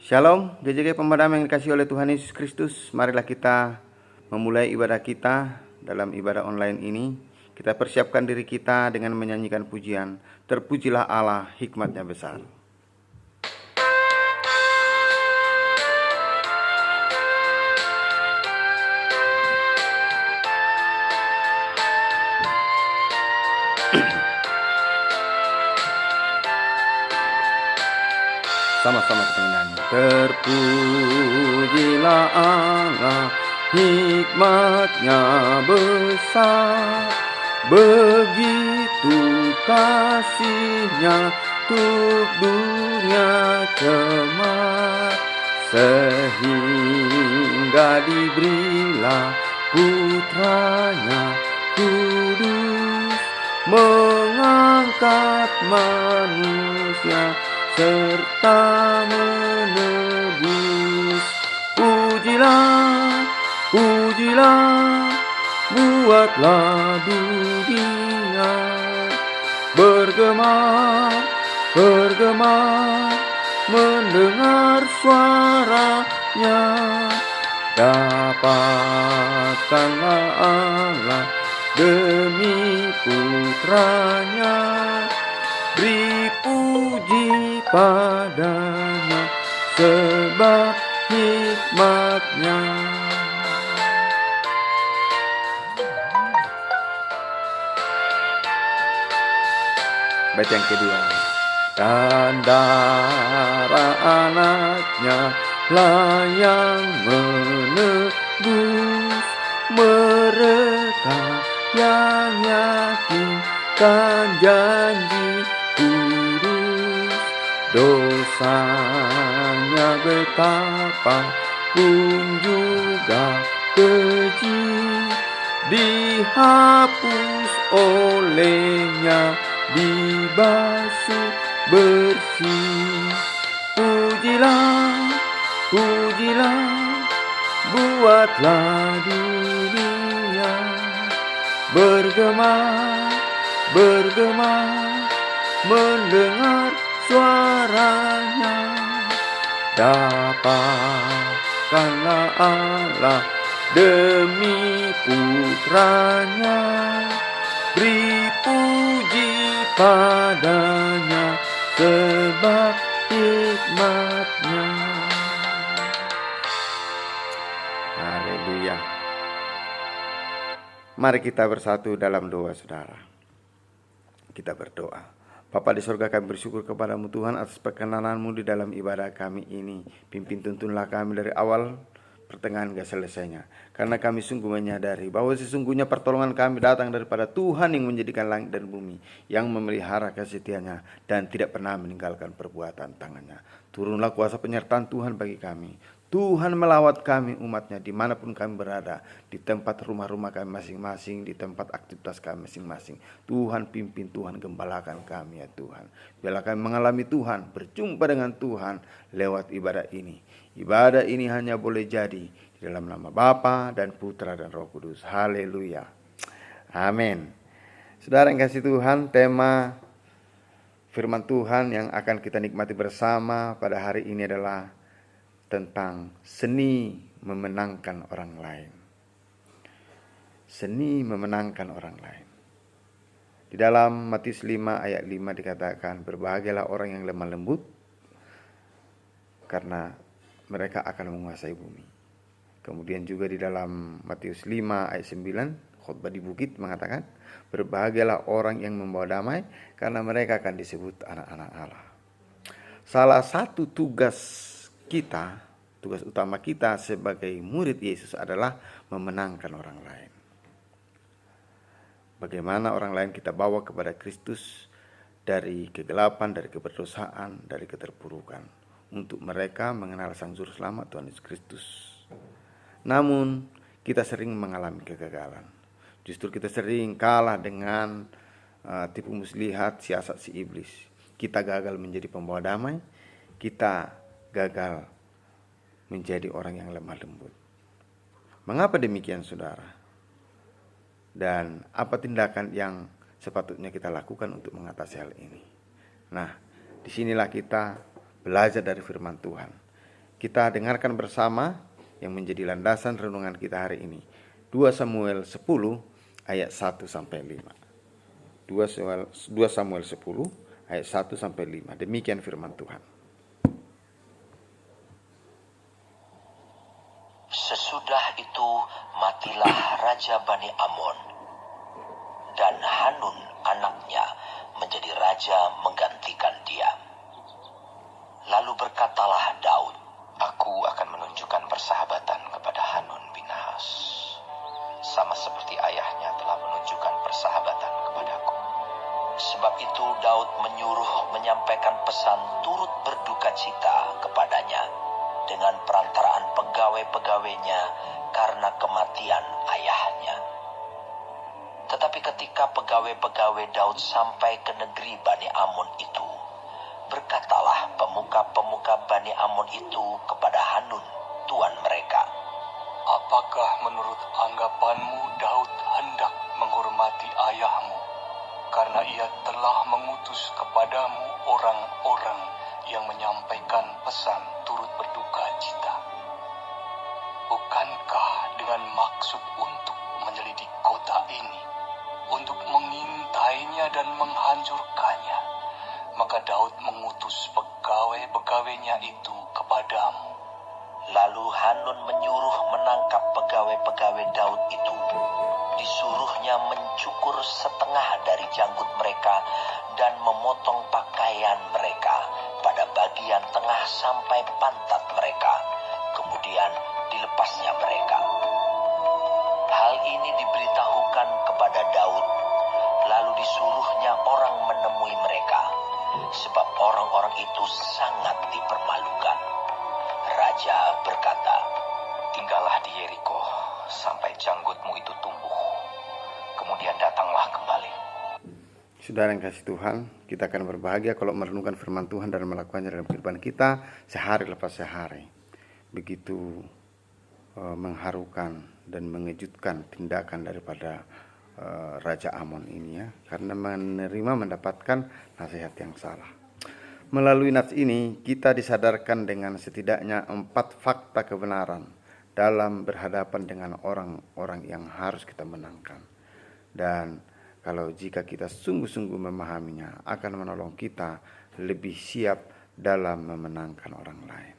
Shalom, GJG Pembadam yang dikasihi oleh Tuhan Yesus Kristus. Marilah kita memulai ibadah kita dalam ibadah online ini. Kita persiapkan diri kita dengan menyanyikan pujian, terpujilah Allah, hikmatnya besar. Sama-sama kita menyanyi. Terpujilah Allah, hikmatnya besar, begitu kasihnya untuk dunia cemar, sehingga diberilah putranya kudus, mengangkat manusia serta menebus. Pujilah, pujilah, buatlah dunia bergema, bergema, mendengar suaranya. Dapatkanlah Allah demi putranya, beri puji padanya sebab hikmatnya. Bait yang kedua. Dan darah anaknya lah yang menebus mereka yang yakinkan janji kudus. Dosanya betapa pun juga keji, dihapus olehnya, dibasuh bersih. Pujilah, pujilah, buatlah dunia bergema, bergema, mendengar suaranya. Dapatkanlah Allah demi putranya, beri puji padanya sebab hikmatnya. Haleluya. Mari kita bersatu dalam doa, saudara. Kita berdoa. Bapa di surga, kami bersyukur kepadamu Tuhan atas perkenananmu di dalam ibadah kami ini. Pimpin tuntunlah kami dari awal pertengahan hingga selesainya. Karena kami sungguh menyadari bahwa sesungguhnya pertolongan kami datang daripada Tuhan yang menjadikan langit dan bumi, yang memelihara kesetianya dan tidak pernah meninggalkan perbuatan tangannya. Turunlah kuasa penyertaan Tuhan bagi kami. Tuhan melawat kami umatnya dimanapun kami berada, di tempat rumah-rumah kami masing-masing, di tempat aktivitas kami masing-masing. Tuhan pimpin, Tuhan gembalakan kami ya Tuhan. Biarlah kami mengalami Tuhan, berjumpa dengan Tuhan lewat ibadah ini. Ibadah ini hanya boleh jadi di dalam nama Bapa dan Putra dan Roh Kudus. Haleluya. Amin. Saudara yang kasih Tuhan, tema firman Tuhan yang akan kita nikmati bersama pada hari ini adalah tentang seni memenangkan orang lain. Seni memenangkan orang lain. Di dalam Matius 5 ayat 5 dikatakan, berbahagialah orang yang lemah lembut, karena mereka akan menguasai bumi. Kemudian juga di dalam Matius 5 ayat 9, khotbah di bukit mengatakan, berbahagialah orang yang membawa damai, karena mereka akan disebut anak-anak Allah. Salah satu tugas kita, tugas utama kita sebagai murid Yesus adalah memenangkan orang lain. Bagaimana orang lain kita bawa kepada Kristus dari kegelapan, dari keberdosaan, dari keterpurukan, untuk mereka mengenal Sang Juru Selamat Tuhan Yesus Kristus. Namun kita sering mengalami kegagalan. Justru kita sering kalah dengan tipu muslihat, siasat si iblis. Kita gagal menjadi pembawa damai, kita gagal menjadi orang yang lemah lembut. Mengapa demikian, saudara? Dan apa tindakan yang sepatutnya kita lakukan untuk mengatasi hal ini? Nah, disinilah kita belajar dari firman Tuhan. Kita dengarkan bersama yang menjadi landasan renungan kita hari ini. 2 Samuel 10 ayat 1 sampai 5. 2 Samuel 10 ayat 1 sampai 5. Demikian firman Tuhan. Sesudah itu matilah Raja Bani Amon, dan Hanun anaknya menjadi raja menggantikan dia. Lalu berkatalah Daud, "Aku akan menunjukkan persahabatan kepada Hanun bin Nahas, sama seperti ayahnya telah menunjukkan persahabatan kepadaku." Sebab itu Daud menyuruh menyampaikan pesan turut berduka cita kepadanya dengan perantaraan pegawai-pegawainya karena kematian ayahnya. Tetapi ketika pegawai-pegawai Daud sampai ke negeri Bani Amon itu, berkatalah pemuka-pemuka Bani Amon itu kepada Hanun, tuan mereka, "Apakah menurut anggapanmu Daud hendak menghormati ayahmu, karena ia telah mengutus kepadamu orang-orang yang menyampaikan pesan turut berduka cita? Bukankah dengan maksud untuk menyelidik kota ini, untuk mengintainya dan menghancurkannya, maka Daud mengutus pegawai-pegawainya itu kepadamu?" Lalu Hanun menyuruh menangkap pegawai-pegawai Daud itu. Disuruhnya mencukur setengah dari janggut mereka dan memotong pakaian mereka pada bagian tengah sampai pantat mereka. Kemudian dilepasnya mereka. Hal ini diberitahukan kepada Daud. Lalu disuruhnya orang menemui mereka, sebab orang-orang itu sangat dipermalukan. Raja berkata, "Tinggallah di Yeriko sampai janggutmu itu tumbuh. Kemudian datanglah kembali." Saudara yang kasih Tuhan, kita akan berbahagia kalau merenungkan firman Tuhan dan melakukannya dalam kehidupan kita sehari lepas sehari. Begitu mengharukan dan mengejutkan tindakan daripada Raja Amon ini ya, karena mendapatkan nasihat yang salah. Melalui nats ini kita disadarkan dengan setidaknya 4 fakta kebenaran dalam berhadapan dengan orang-orang yang harus kita menangkan. Dan kalau jika kita sungguh-sungguh memahaminya, akan menolong kita lebih siap dalam memenangkan orang lain.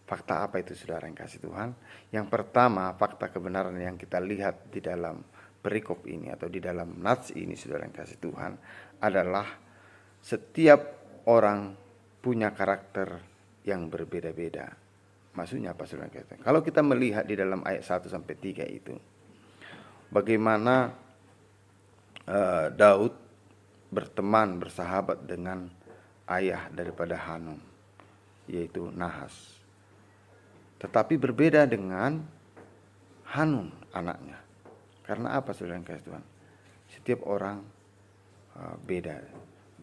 Fakta apa itu saudara yang kasih Tuhan? Yang pertama, fakta kebenaran yang kita lihat di dalam perikop ini atau di dalam nats ini saudara yang kasih Tuhan adalah setiap orang punya karakter yang berbeda-beda. Maksudnya apa saudara yang kasih Tuhan? Kalau kita melihat di dalam ayat 1 sampai 3 itu, bagaimana Daud berteman, bersahabat dengan ayah daripada Hanun, yaitu Nahas. Tetapi berbeda dengan Hanun anaknya. Karena apa saudara yang kasih Tuhan? Setiap orang beda.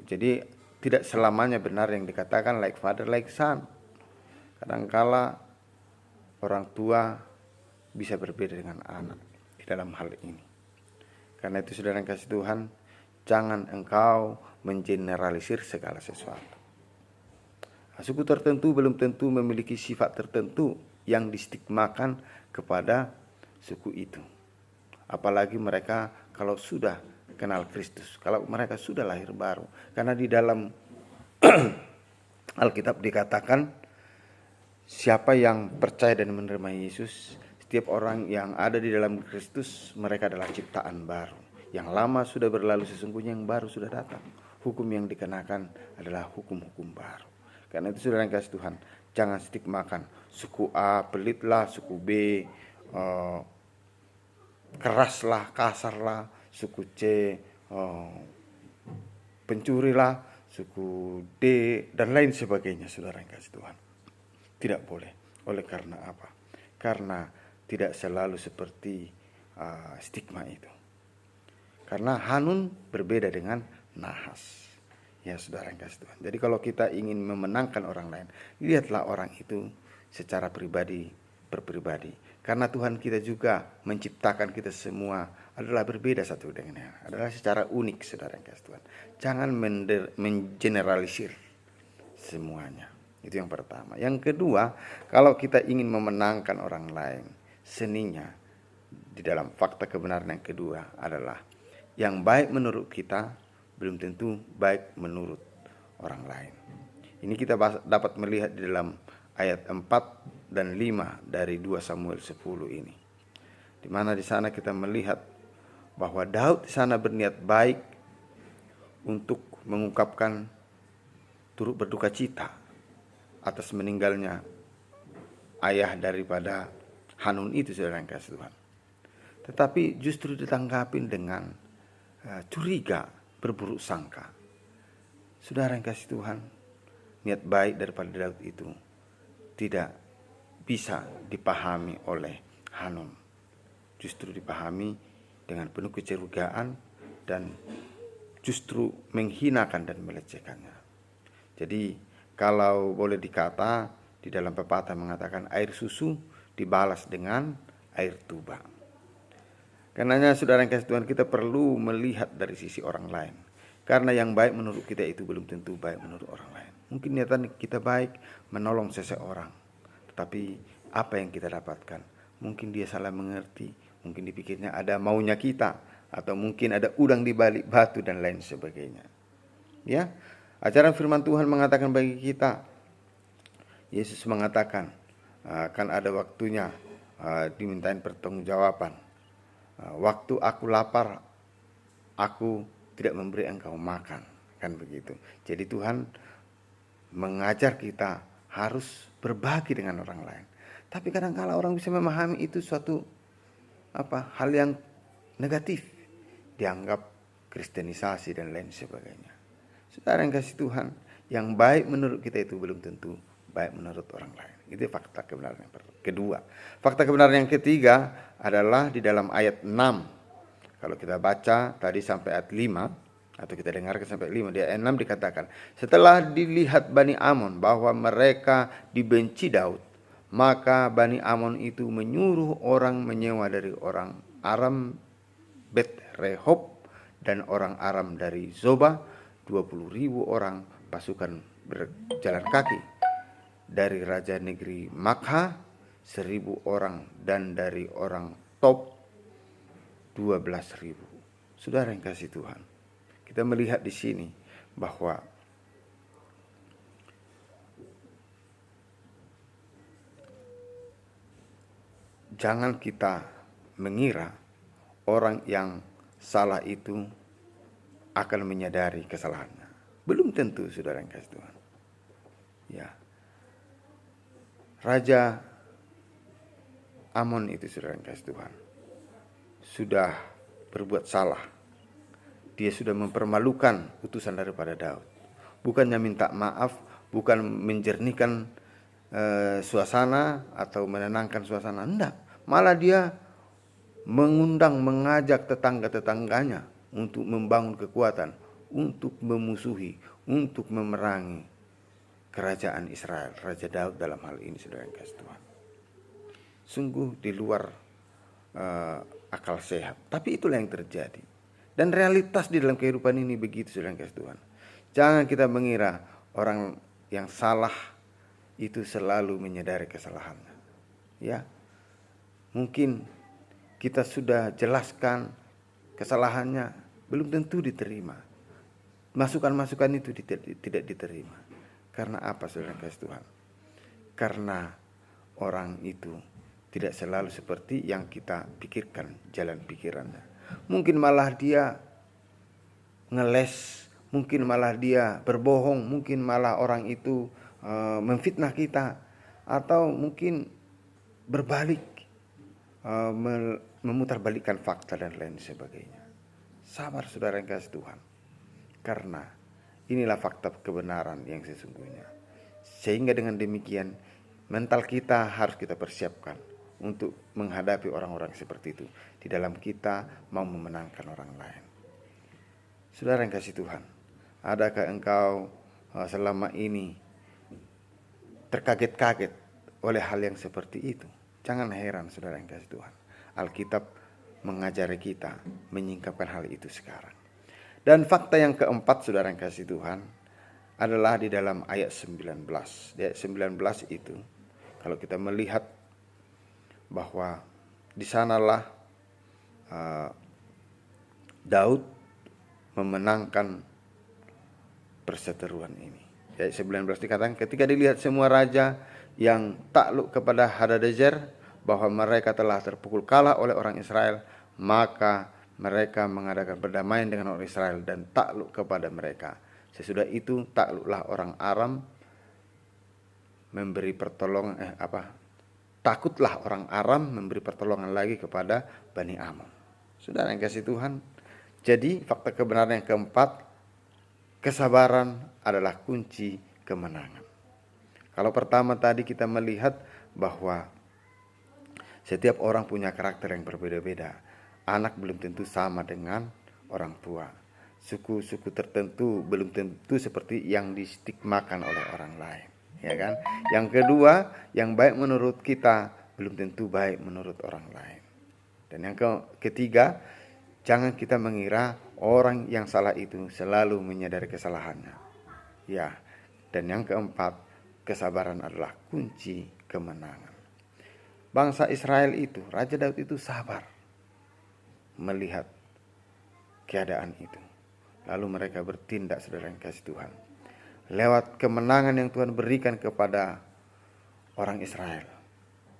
Jadi tidak selamanya benar yang dikatakan like father like son. Kadangkala orang tua bisa berbeda dengan anak di dalam hal ini. Karena itu saudara yang kasih Tuhan, jangan engkau mengeneralisir segala sesuatu. Suku tertentu belum tentu memiliki sifat tertentu yang distigmakan kepada suku itu. Apalagi mereka kalau sudah kenal Kristus, kalau mereka sudah lahir baru. Karena di dalam Alkitab dikatakan, siapa yang percaya dan menerima Yesus, setiap orang yang ada di dalam Kristus, mereka adalah ciptaan baru. Yang lama sudah berlalu, sesungguhnya yang baru sudah datang. Hukum yang dikenakan adalah hukum-hukum baru. Karena itu saudara yang kasih Tuhan, jangan stigmakan suku A pelitlah, suku B keraslah, kasarlah, suku C pencurilah, suku D dan lain sebagainya saudara yang kasih Tuhan. Tidak boleh. Oleh karena apa? Karena tidak selalu seperti stigma itu. Karena Hanun berbeda dengan Nahas. Ya saudara yang kasih Tuhan. Jadi kalau kita ingin memenangkan orang lain, lihatlah orang itu secara pribadi, berpribadi. Karena Tuhan kita juga menciptakan kita semua adalah berbeda satu dengan yang lain. Adalah secara unik saudara yang kasih Tuhan. Jangan mengeneralisir semuanya. Itu yang pertama. Yang kedua, kalau kita ingin memenangkan orang lain, seninya di dalam fakta kebenaran yang kedua adalah yang baik menurut kita belum tentu baik menurut orang lain. Ini kita dapat melihat di dalam ayat 4 dan 5 dari 2 Samuel 10 ini. Di mana di sana kita melihat bahwa Daud di sana berniat baik untuk mengungkapkan turut berduka cita atas meninggalnya ayah daripada Hanun itu, saudara yang kasih Tuhan. Tetapi justru ditanggapi dengan curiga, berburuk sangka. Saudara yang kasih Tuhan, niat baik daripada Daud itu tidak bisa dipahami oleh Hanun. Justru dipahami dengan penuh kecurigaan dan justru menghinakan dan melecehkannya. Jadi kalau boleh dikata, di dalam pepatah mengatakan air susu dibalas dengan air tuba. Karenanya saudara yang kasih Tuhan, kita perlu melihat dari sisi orang lain. Karena yang baik menurut kita itu belum tentu baik menurut orang lain. Mungkin niatan kita baik menolong seseorang, tetapi apa yang kita dapatkan? Mungkin dia salah mengerti, mungkin dipikirnya ada maunya kita, atau mungkin ada udang di balik batu dan lain sebagainya. Ya, ajaran firman Tuhan mengatakan bagi kita, Yesus mengatakan akan ada waktunya dimintain pertanggungjawaban. Waktu aku lapar, aku tidak memberi engkau makan, kan begitu. Jadi Tuhan mengajar kita harus berbagi dengan orang lain. Tapi kadang-kala orang bisa memahami itu suatu hal yang negatif, dianggap kristenisasi dan lain sebagainya. Saudara yang kasih Tuhan, yang baik menurut kita itu belum tentu baik menurut orang lain. Itu fakta kebenaran yang kedua. Fakta kebenaran yang ketiga adalah di dalam ayat 6. Kalau kita baca tadi sampai ayat 5, atau kita dengarkan sampai 5, di ayat 6 dikatakan, setelah dilihat Bani Amon bahwa mereka dibenci Daud, maka Bani Amon itu menyuruh orang menyewa dari orang Aram Bet Rehob dan orang Aram dari Zoba 20.000 orang pasukan berjalan kaki. Dari raja negeri Makha 1.000 orang dan dari orang Tob 12.000. Saudara yang kasih Tuhan, kita melihat di sini bahwa jangan kita mengira orang yang salah itu akan menyadari kesalahannya. Belum tentu, saudara yang kasih Tuhan. Ya, Raja Amon itu, saudara yang kasih Tuhan, sudah berbuat salah. Dia sudah mempermalukan utusan daripada Daud. Bukannya minta maaf, bukan menjernihkan suasana atau menenangkan suasana, enggak. Malah dia mengajak tetangga-tetangganya untuk membangun kekuatan, untuk memusuhi, untuk memerangi kerajaan Israel, Raja Daud dalam hal ini, saudara yang kasih Tuhan. Sungguh di luar akal sehat, tapi itulah yang terjadi. Dan realitas di dalam kehidupan ini begitu, saudara yang kasih Tuhan. Jangan kita mengira orang yang salah itu selalu menyadari kesalahannya. Ya, mungkin kita sudah jelaskan kesalahannya, belum tentu diterima. Masukan-masukan itu tidak diterima. Karena apa, saudara kasih Tuhan? Karena orang itu tidak selalu seperti yang kita pikirkan jalan pikirannya. Mungkin malah dia ngeles, mungkin malah dia berbohong, mungkin malah orang itu memfitnah kita, atau mungkin berbalik, memutarbalikkan fakta dan lain sebagainya. Sabar, saudara yang kasih Tuhan, karena inilah fakta kebenaran yang sesungguhnya. Sehingga dengan demikian mental kita harus kita persiapkan untuk menghadapi orang-orang seperti itu di dalam kita mau memenangkan orang lain. Saudara yang kasih Tuhan, adakah engkau selama ini terkaget-kaget oleh hal yang seperti itu? Jangan heran, saudara yang kasih Tuhan. Alkitab mengajari kita menyingkapkan hal itu sekarang. Dan fakta yang keempat, saudara yang kasih Tuhan, adalah di dalam ayat 19. Di ayat 19 itu kalau kita melihat bahwa di sanalah Daud memenangkan perseteruan ini. Di ayat 19 dikatakan, ketika dilihat semua raja yang takluk kepada Hadadezer bahwa mereka telah terpukul kalah oleh orang Israel, maka mereka mengadakan perdamaian dengan orang Israel dan takluk kepada mereka. Sesudah itu takluklah orang Aram memberi pertolongan takutlah orang Aram memberi pertolongan lagi kepada Bani Amon. Saudara yang kasih Tuhan, jadi fakta kebenaran yang keempat, kesabaran adalah kunci kemenangan. Kalau pertama tadi kita melihat bahwa setiap orang punya karakter yang berbeda-beda. Anak belum tentu sama dengan orang tua. Suku-suku tertentu belum tentu seperti yang distigmakan oleh orang lain, ya kan? Yang kedua, yang baik menurut kita belum tentu baik menurut orang lain. Dan yang ketiga, jangan kita mengira orang yang salah itu selalu menyadari kesalahannya. Ya, dan yang keempat, kesabaran adalah kunci kemenangan. Bangsa Israel itu, Raja Daud itu sabar melihat keadaan itu. Lalu mereka bertindak, saudara yang kasih Tuhan. Lewat kemenangan yang Tuhan berikan kepada orang Israel,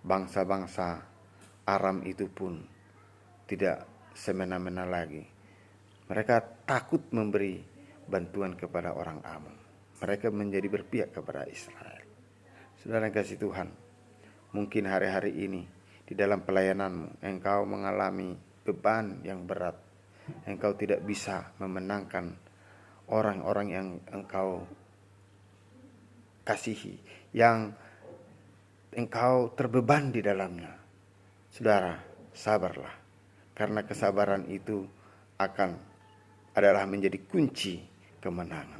bangsa-bangsa Aram itu pun tidak semena-mena lagi. Mereka takut memberi bantuan kepada orang Amon. Mereka menjadi berpihak kepada Israel. Saudara yang kasih Tuhan, mungkin hari-hari ini di dalam pelayananmu engkau mengalami beban yang berat. Engkau tidak bisa memenangkan orang-orang yang engkau kasihi, yang engkau terbeban di dalamnya. Saudara, sabarlah, karena kesabaran itu adalah menjadi kunci kemenangan.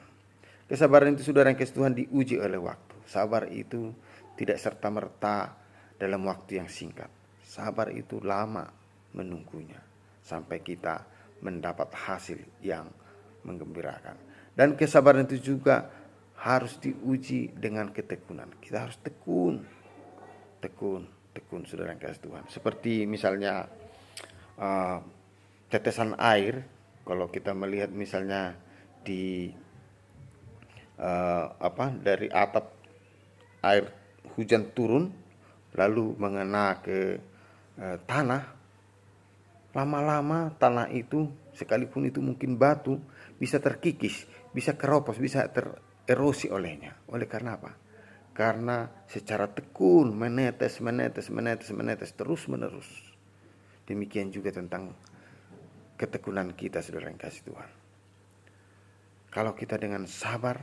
Kesabaran itu, saudara yang kasih Tuhan, diuji oleh waktu. Sabar itu tidak serta-merta dalam waktu yang singkat. Sabar itu lama menunggunya sampai kita mendapat hasil yang menggembirakan. Dan kesabaran itu juga harus diuji dengan ketekunan. Kita harus tekun, saudara yang kasih Tuhan. Seperti misalnya tetesan air, kalau kita melihat misalnya di dari atap air hujan turun lalu mengena ke tanah. Lama-lama tanah itu, sekalipun itu mungkin batu, bisa terkikis, bisa keropos, bisa tererosi olehnya. Oleh karena apa? Karena secara tekun menetes terus menerus. Demikian juga tentang ketekunan kita, saudara yang kasih Tuhan. Kalau kita dengan sabar,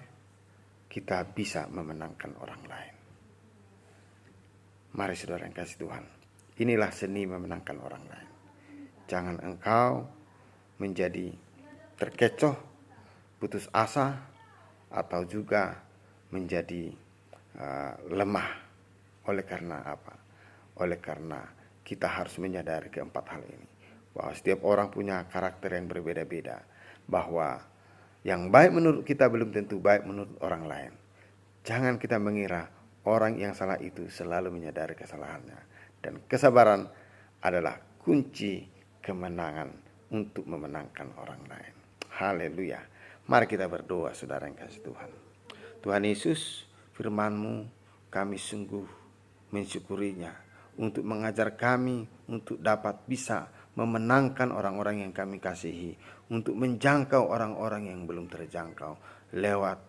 kita bisa memenangkan orang lain. Mari saudara yang kasih Tuhan, inilah seni memenangkan orang lain. Jangan engkau menjadi terkecoh, putus asa, atau juga menjadi lemah. Oleh karena apa? Oleh karena kita harus menyadari keempat hal ini. Bahwa setiap orang punya karakter yang berbeda-beda. Bahwa yang baik menurut kita belum tentu baik menurut orang lain. Jangan kita mengira orang yang salah itu selalu menyadari kesalahannya. Dan kesabaran adalah kunci kemenangan untuk memenangkan orang lain. Haleluya. Mari kita berdoa, saudara yang kasih Tuhan. Tuhan Yesus, firman-Mu kami sungguh mensyukurinya untuk mengajar kami untuk dapat bisa memenangkan orang-orang yang kami kasihi, untuk menjangkau orang-orang yang belum terjangkau. Lewat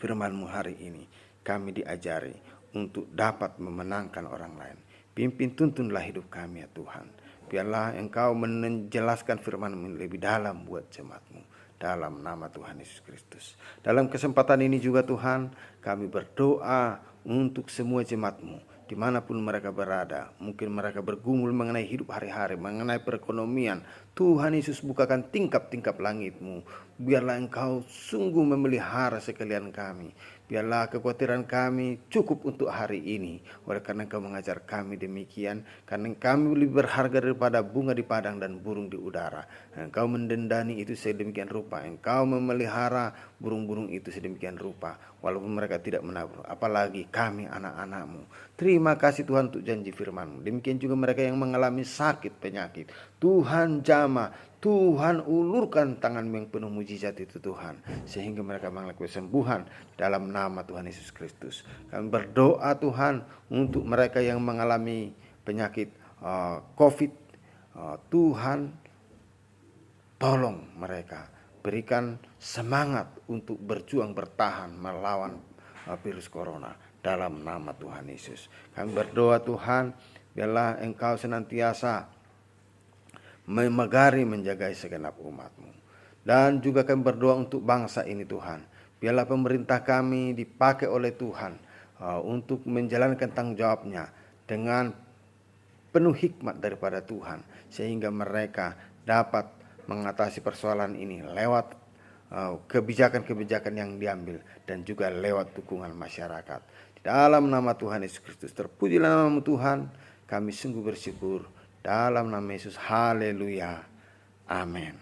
firman-Mu hari ini kami diajari untuk dapat memenangkan orang lain. Pimpin tuntunlah hidup kami, ya Tuhan. Biarlah Engkau menjelaskan firman-Mu lebih dalam buat jemaat-Mu, dalam nama Tuhan Yesus Kristus. Dalam kesempatan ini juga Tuhan, kami berdoa untuk semua jemaat-Mu, dimanapun mereka berada. Mungkin mereka bergumul mengenai hidup hari-hari, mengenai perekonomian. Tuhan Yesus, bukakan tingkap-tingkap langit-Mu, biarlah Engkau sungguh memelihara sekalian kami. Biarlah kekhawatiran kami cukup untuk hari ini. Oleh karena Engkau mengajar kami demikian, karena kami lebih berharga daripada bunga di padang dan burung di udara. Engkau mendendani itu sedemikian rupa. Engkau memelihara burung-burung itu sedemikian rupa, walaupun mereka tidak menabur. Apalagi kami anak-anak-Mu. Terima kasih Tuhan untuk janji firman-Mu. Demikian juga mereka yang mengalami sakit penyakit. Tuhan jamah, Tuhan ulurkan tangan-Mu yang penuh mujizat itu Tuhan, sehingga mereka mengalami kesembuhan dalam nama Tuhan Yesus Kristus. Kami berdoa Tuhan untuk mereka yang mengalami penyakit COVID. Tuhan tolong mereka, berikan semangat untuk berjuang bertahan melawan virus corona dalam nama Tuhan Yesus. Kami berdoa Tuhan, biarlah Engkau senantiasa memagari menjagai segenap umat-Mu. Dan juga kami berdoa untuk bangsa ini Tuhan. Biarlah pemerintah kami dipakai oleh Tuhan untuk menjalankan tanggung jawabnya dengan penuh hikmat daripada Tuhan, sehingga mereka dapat mengatasi persoalan ini lewat kebijakan-kebijakan yang diambil dan juga lewat dukungan masyarakat. Di dalam nama Tuhan Yesus Kristus, terpujilah nama-Mu Tuhan. Kami sungguh bersyukur dalam nama Yesus. Haleluya. Amin.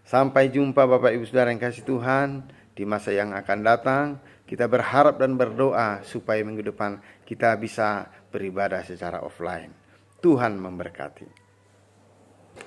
Sampai jumpa Bapak Ibu Saudara yang kasih Tuhan. Di masa yang akan datang, kita berharap dan berdoa supaya minggu depan kita bisa beribadah secara offline. Tuhan memberkati.